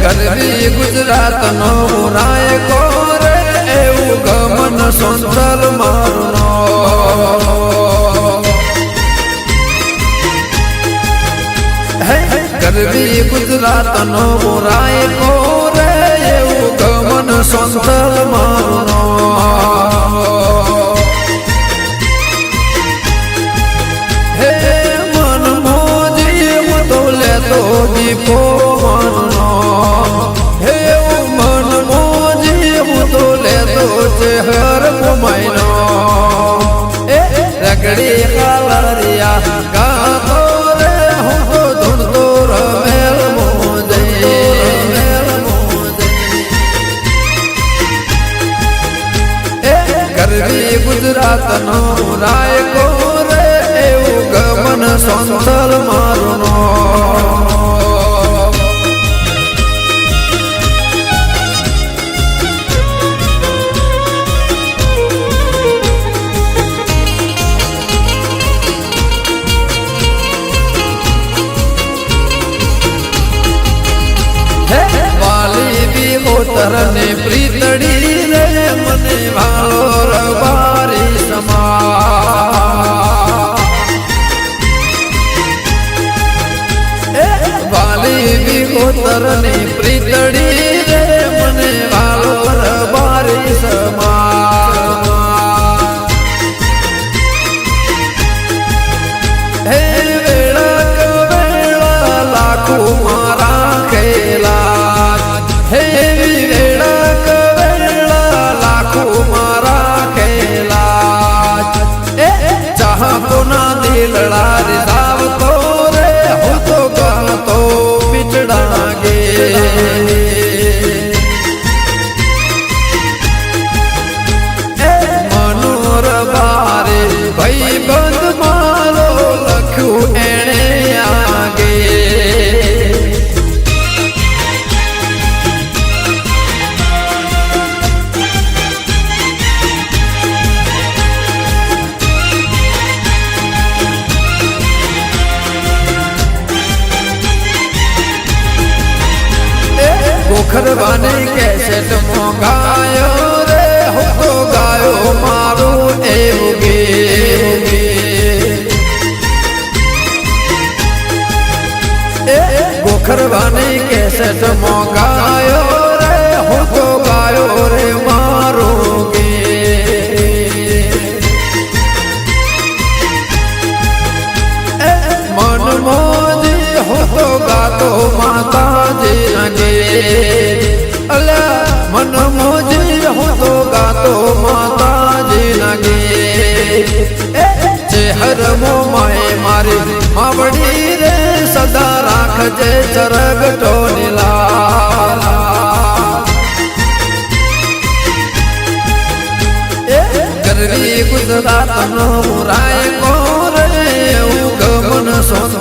ગરવી ગુજરાત નો રાય કોરે એવું ગમન સંતલ મારનો ગરવી ગુજરાત નો રાય કોરે એવું ગમન સંતલ મારનો હે મન મોજી હું તો લેતો દીપો મનનો હે મન મોજી હું તો લેતો છે હર કુમાઈનો એ રગડી કાલરિયા ગાતો રે હું તો ધૂણતો રમેલ મોજે એ ગરવી ગુજરાત નો રાય કોરે એવું ગમન સંતલ મારનો તરને પ્રીતડી રે મને વાળો રવારી સમા વાલી વિગોતરને પ્રીતડી રે મને વાળો રવારી સમા હે વેળક વેળા લાખો મારા ખેલા હે દિલડા રે દાવતો રે હું તો ગાતો પીચડા ગે મનોર બારે ભાઈ બંધ મારો લખ્યું એણે આગે ખરવાને કેસેટ મોગાયો રે હું તો ગાયો મારું એવું ગે ગોખરવાની કેસેટ મોગાયો રે હું તો ગાયો રે મારું ગે મન મોજી હું તો ગાતો માતાજી ગે અલ્યા મન મોજી હું તો ગાતો માતાજી લાગે ચેહર મો માય મારી માવડી રે સદા રાખજે ચરગ ટોનીલા ગરવી ગુજરાત નો રાય કોરે એવું ગમન સોન